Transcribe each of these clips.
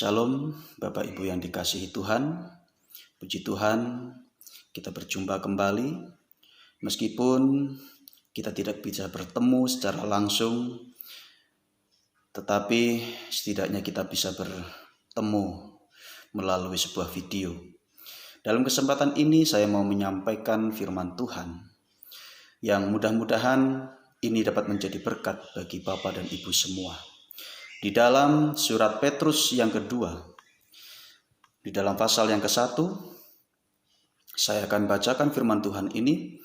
Shalom Bapak Ibu yang dikasihi Tuhan. Puji Tuhan, kita berjumpa kembali. Meskipun kita tidak bisa bertemu secara langsung, tetapi setidaknya kita bisa bertemu melalui sebuah video. Dalam kesempatan ini saya mau menyampaikan firman Tuhan yang mudah-mudahan ini dapat menjadi berkat bagi Bapak dan Ibu semua. Di dalam surat Petrus yang kedua, di dalam pasal yang ke-1, saya akan bacakan firman Tuhan ini.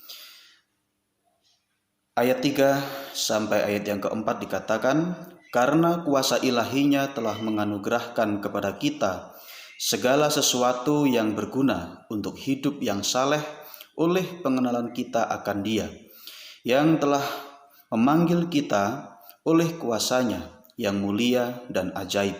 Ayat 3 sampai ayat yang ke-4 dikatakan, "Karena kuasa ilahinya telah menganugerahkan kepada kita segala sesuatu yang berguna untuk hidup yang saleh oleh pengenalan kita akan Dia, yang telah memanggil kita oleh kuasanya yang mulia dan ajaib.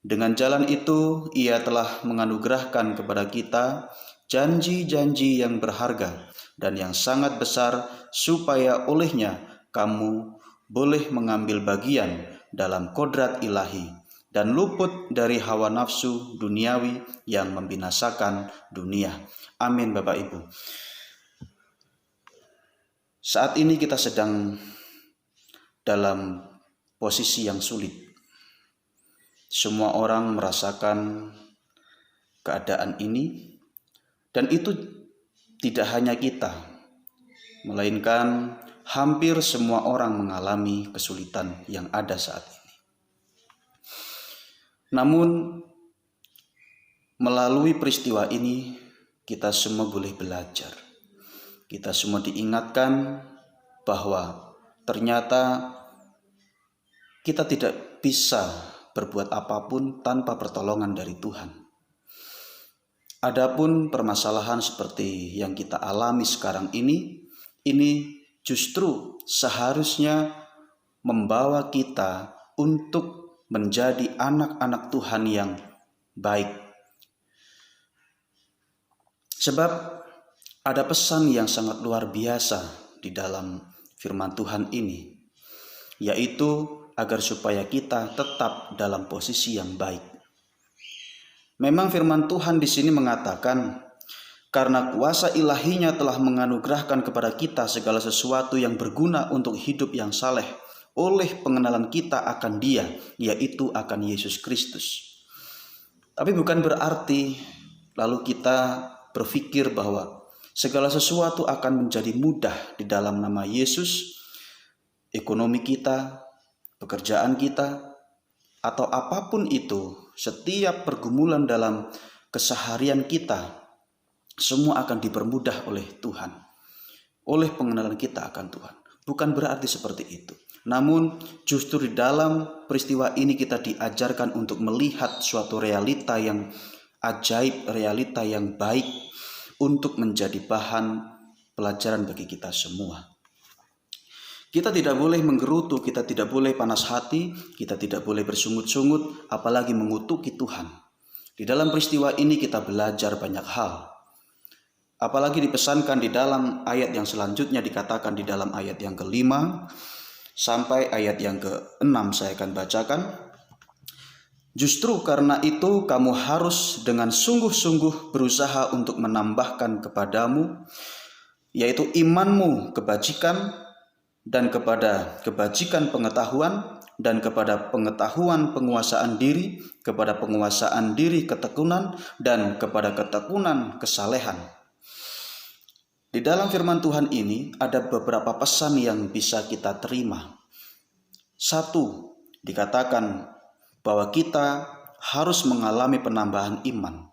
Dengan jalan itu Ia telah menganugerahkan kepada kita janji-janji yang berharga dan yang sangat besar, supaya olehnya kamu boleh mengambil bagian dalam kodrat ilahi dan luput dari hawa nafsu duniawi yang membinasakan dunia." Amin Bapak Ibu. Saat ini kita sedang dalam posisi yang sulit. Semua orang merasakan keadaan ini, dan itu tidak hanya kita, melainkan hampir semua orang mengalami kesulitan yang ada saat ini. Namun, melalui peristiwa ini, kita semua boleh belajar. Kita semua diingatkan bahwa ternyata kita tidak bisa berbuat apapun tanpa pertolongan dari Tuhan. Adapun permasalahan seperti yang kita alami sekarang ini justru seharusnya membawa kita untuk menjadi anak-anak Tuhan yang baik. Sebab ada pesan yang sangat luar biasa di dalam firman Tuhan ini, yaitu agar supaya kita tetap dalam posisi yang baik. Memang firman Tuhan di sini mengatakan, karena kuasa ilahinya telah menganugerahkan kepada kita segala sesuatu yang berguna untuk hidup yang saleh oleh pengenalan kita akan Dia, yaitu akan Yesus Kristus. Tapi bukan berarti lalu kita berpikir bahwa segala sesuatu akan menjadi mudah di dalam nama Yesus. Ekonomi kita, pekerjaan kita, atau apapun itu, setiap pergumulan dalam keseharian kita, semua akan dipermudah oleh Tuhan, oleh pengenalan kita akan Tuhan. Bukan berarti seperti itu. Namun justru di dalam peristiwa ini kita diajarkan untuk melihat suatu realita yang ajaib, realita yang baik, untuk menjadi bahan pelajaran bagi kita semua. Kita tidak boleh menggerutu, kita tidak boleh panas hati, kita tidak boleh bersungut-sungut, apalagi mengutuki Tuhan. Di dalam peristiwa ini kita belajar banyak hal. Apalagi dipesankan di dalam ayat yang selanjutnya, dikatakan di dalam ayat yang ke-5 sampai ayat yang ke-6 saya akan bacakan. "Justru karena itu kamu harus dengan sungguh-sungguh berusaha untuk menambahkan kepadamu, yaitu imanmu, kebajikan, dan kepada kebajikan pengetahuan, dan kepada pengetahuan penguasaan diri, kepada penguasaan diri ketekunan, dan kepada ketekunan kesalehan." Di dalam firman Tuhan ini ada beberapa pesan yang bisa kita terima. Satu, dikatakan bahwa kita harus mengalami penambahan iman.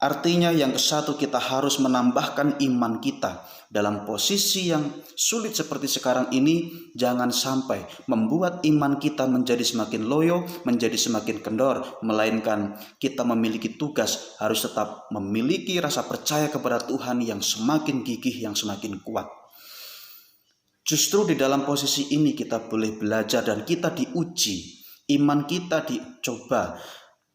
Artinya yang ke-1, kita harus menambahkan iman kita. Dalam posisi yang sulit seperti sekarang ini, jangan sampai membuat iman kita menjadi semakin loyo, menjadi semakin kendor, melainkan kita memiliki tugas harus tetap memiliki rasa percaya kepada Tuhan yang semakin gigih, yang semakin kuat. Justru di dalam posisi ini kita boleh belajar dan kita diuji, iman kita dicoba.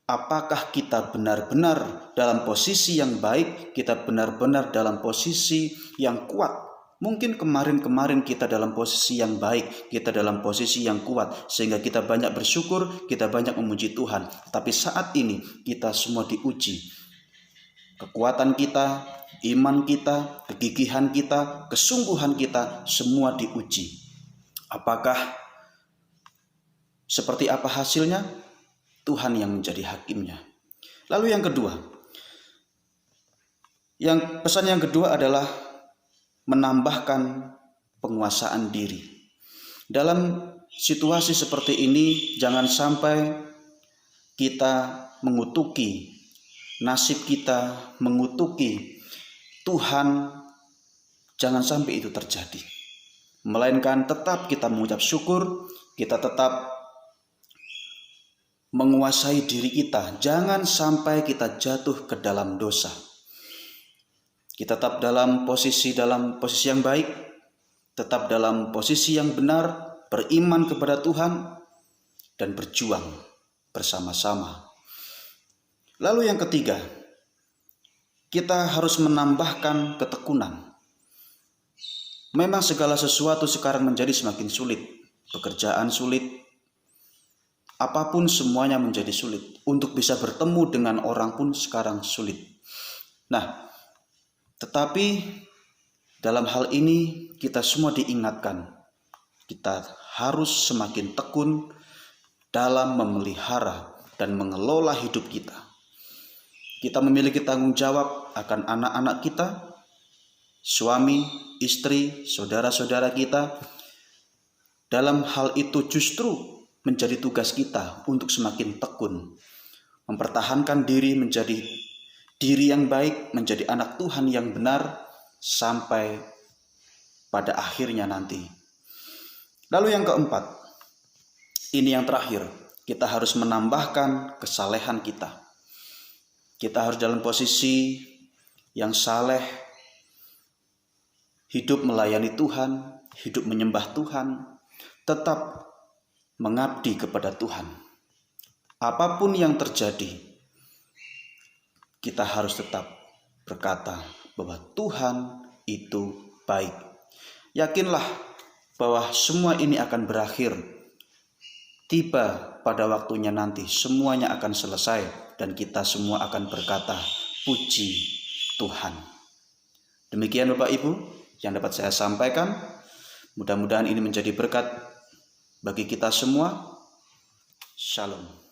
Apakah kita benar-benar dalam posisi yang baik, kita benar-benar dalam posisi yang kuat Mungkin kemarin-kemarin kita dalam posisi yang baik, kita dalam posisi yang kuat, sehingga kita banyak bersyukur, kita banyak memuji Tuhan. Tapi saat ini kita semua diuji. Kekuatan kita, iman kita, kegigihan kita, kesungguhan kita, semua diuji. Apakah seperti apa hasilnya? Tuhan yang menjadi hakimnya. Lalu yang kedua, pesan yang kedua adalah menambahkan penguasaan diri. Dalam situasi seperti ini, jangan sampai kita mengutuki nasib kita, mengutuki Tuhan. Jangan sampai itu terjadi. Melainkan tetap kita mengucap syukur, kita tetap menguasai diri kita. Jangan sampai kita jatuh ke dalam dosa. Kita tetap dalam posisi yang baik, tetap dalam posisi yang benar, beriman kepada Tuhan, dan berjuang bersama-sama. Lalu yang ketiga, kita harus menambahkan ketekunan. Memang segala sesuatu sekarang menjadi semakin sulit. Pekerjaan sulit, apapun semuanya menjadi sulit. Untuk bisa bertemu dengan orang pun sekarang sulit. Nah, tetapi dalam hal ini kita semua diingatkan, kita harus semakin tekun dalam memelihara dan mengelola hidup kita. Kita memiliki tanggung jawab akan anak-anak kita, suami, istri, saudara-saudara kita. Dalam hal itu justru menjadi tugas kita untuk semakin tekun, mempertahankan diri menjadi diri yang baik, menjadi anak Tuhan yang benar sampai pada akhirnya nanti. Lalu yang keempat, ini yang terakhir, kita harus menambahkan kesalehan kita. Kita harus dalam posisi yang saleh, hidup melayani Tuhan, hidup menyembah Tuhan, tetap mengabdi kepada Tuhan. Apapun yang terjadi, kita harus tetap berkata bahwa Tuhan itu baik. Yakinlah bahwa semua ini akan berakhir. Tiba pada waktunya nanti semuanya akan selesai dan kita semua akan berkata, puji Tuhan. Demikian Bapak Ibu yang dapat saya sampaikan. Mudah-mudahan ini menjadi berkat bagi kita semua. Shalom.